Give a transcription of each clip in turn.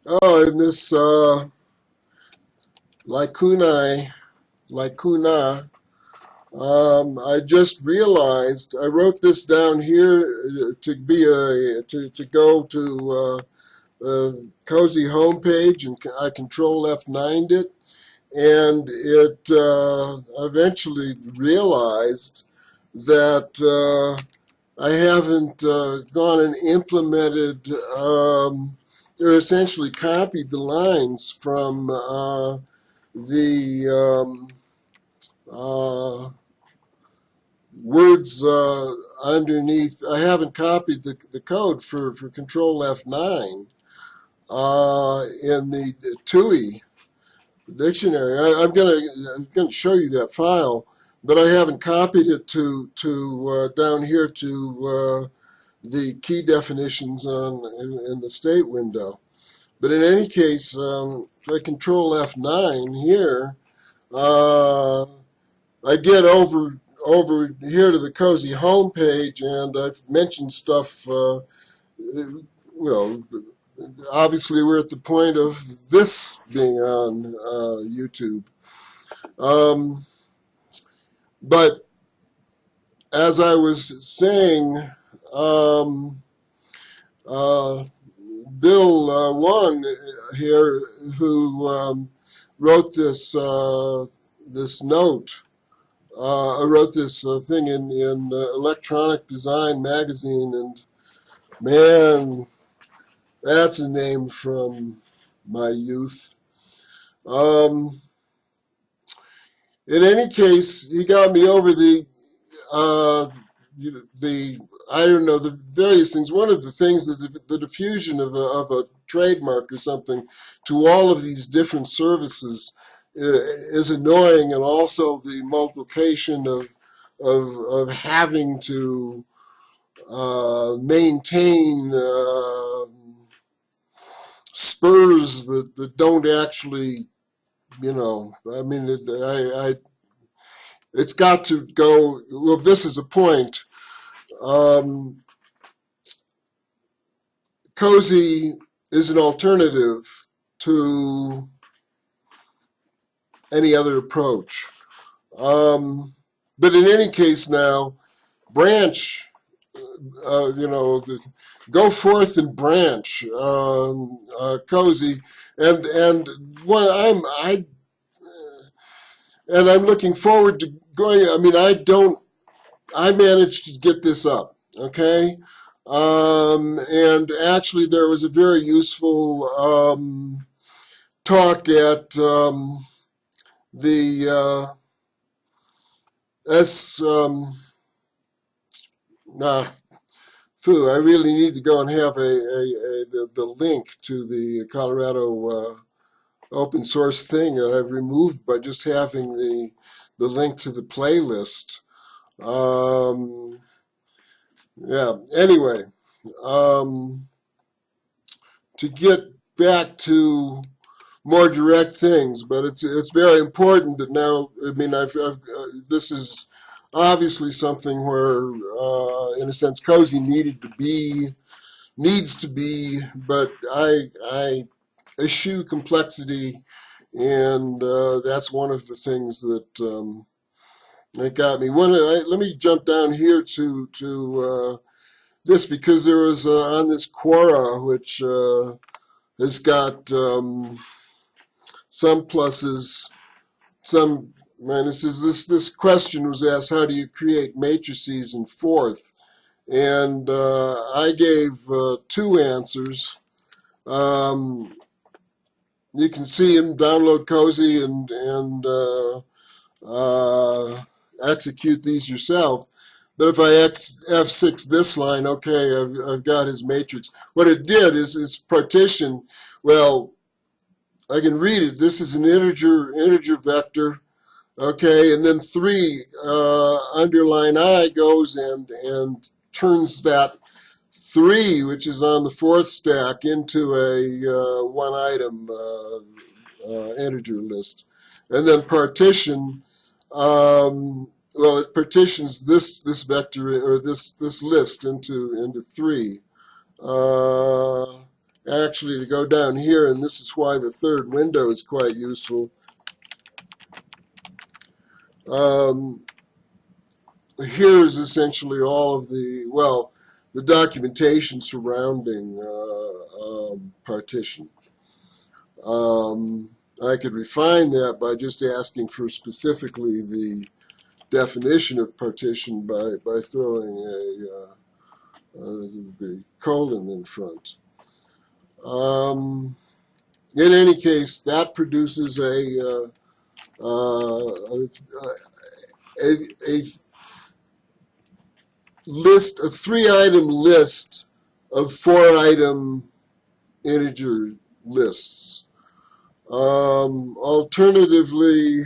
Oh, in this Lacuna, Lacuna, I just realized I wrote this down here to be to go to CoSy homepage, and I Control F9'd it, and it eventually realized that I haven't gone and implemented or essentially copied the lines from the uh, words underneath. I haven't copied the code for Control F9 in the TUI dictionary. I'm gonna show you that file, but I haven't copied it to down here to the key definitions in the state window. But in any case, if I Control F9 here, uh, I get over here to the CoSy homepage, and I've mentioned stuff. Well, obviously we're at the point of this being on YouTube. Um, but as I was saying, um, uh, Bill Wong here, who wrote this note, I wrote this thing in Electronic Design magazine, and man, that's a name from my youth. Um, in any case, he got me over uh, the I don't know, the various things. One of the things that the diffusion of a trademark or something to all of these different services is annoying, and also the multiplication of having to maintain spurs that don't actually, I mean, it's got to go. Well, this is a point. Um, CoSy is an alternative to any other approach. Um, but in any case, now branch, go forth and branch, CoSy, and what I'm looking forward to going. I mean, I managed to get this up, okay? And actually, there was a very useful talk at the S. Nah, I really need to go and have the link to the Colorado open source thing that I've removed by just having the link to the playlist. Um, yeah. Anyway, um, to get back to more direct things, but it's very important that now. I mean, this is obviously something where, in a sense, CoSy needs to be, but I eschew complexity, and that's one of the things that got me. Let me jump down here to this, because there was on this Quora, which has got some pluses, some minuses. This question was asked: how do you create matrices in Forth? And I gave two answers. Um, you can see them, download CoSy, and execute these yourself. But if I F6 this line, okay, I've got his matrix. What it did is partition. Well, I can read it. This is an integer vector, okay, and then 3 underline I goes and turns that 3, which is on the fourth stack, into a one item integer list, and then partition. Well, it partitions this vector, or this list into 3, uh, actually to go down here, and this is why the third window is quite useful. Here's essentially all of the, well, the documentation surrounding partition. I could refine that by just asking for specifically the definition of partition by throwing the colon in front. In any case, that produces a list, a 3-item list of 4-item integer lists. Alternatively,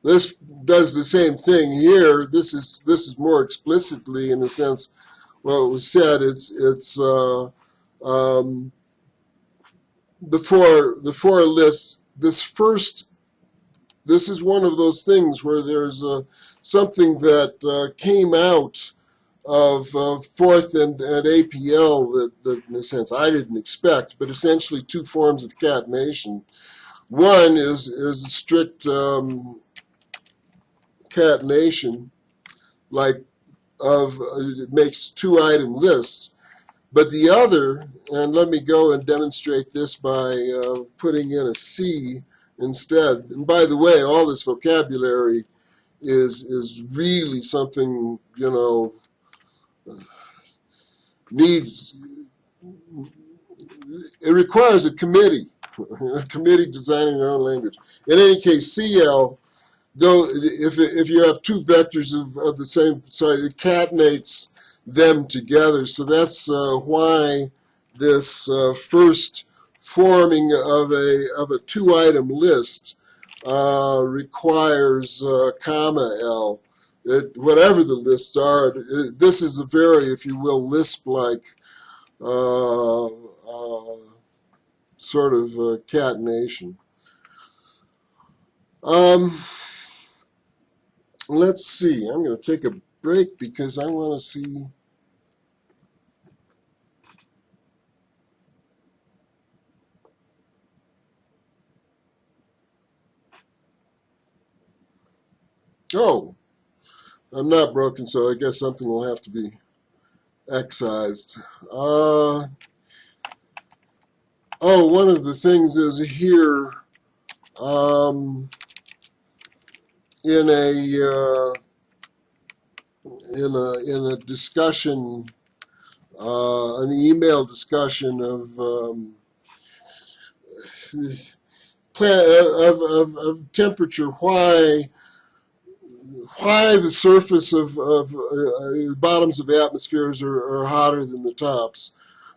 this does the same thing here. This is more explicitly, in a sense, what was said. It's the four lists. This is one of those things where there's something that came out of Forth and APL that, in a sense, I didn't expect, but essentially two forms of catenation. One is a strict catenation, like it makes 2-item lists. But the other, and let me go and demonstrate this by putting in a C instead. And by the way, all this vocabulary is really something, you know, needs, it requires a committee designing their own language. In any case, CL, if you have two vectors of the same side, it catenates them together. So that's why this first forming of a 2-item list requires comma L. Whatever the lists are, this is a very, if you will, Lisp-like sort of catenation. Let's see. I'm going to take a break because I want to see. Oh, I'm not broken, so I guess something will have to be excised. Oh, one of the things is here in a discussion, an email discussion of temperature, why the surface of bottoms of atmospheres are hotter than the tops,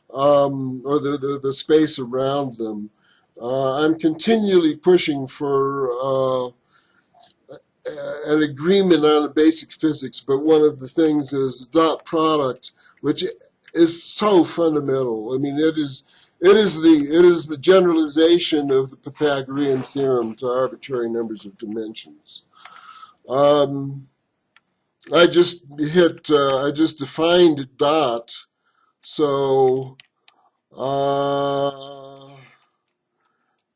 or the space around them. I'm continually pushing for an agreement on the basic physics, but one of the things is dot product, which is so fundamental. I mean, it is the generalization of the Pythagorean theorem to arbitrary numbers of dimensions. I just defined dot, so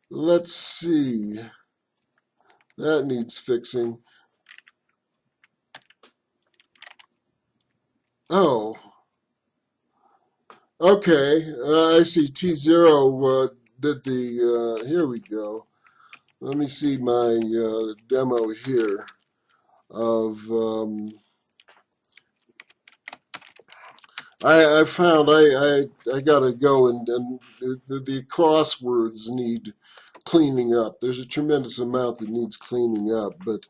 let's see. That needs fixing. Oh, okay. I see T0 did the, here we go. Let me see my demo here of, I found I got to go and the crosswords need cleaning up. There's a tremendous amount that needs cleaning up, but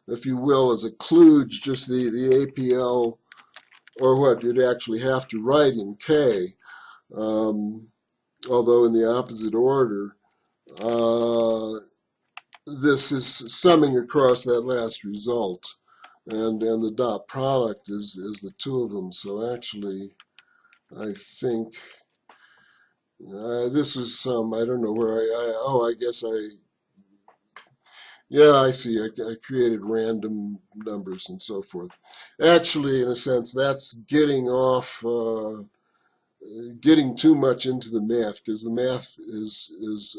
if you will, as a kludge, just the APL, or what you'd actually have to write in K, although in the opposite order, this is summing across that last result, and the dot product is the two of them. So actually, I think this was some, I don't know where I guess yeah, I see. I created random numbers and so forth. Actually, in a sense, that's getting off getting too much into the math, because the math is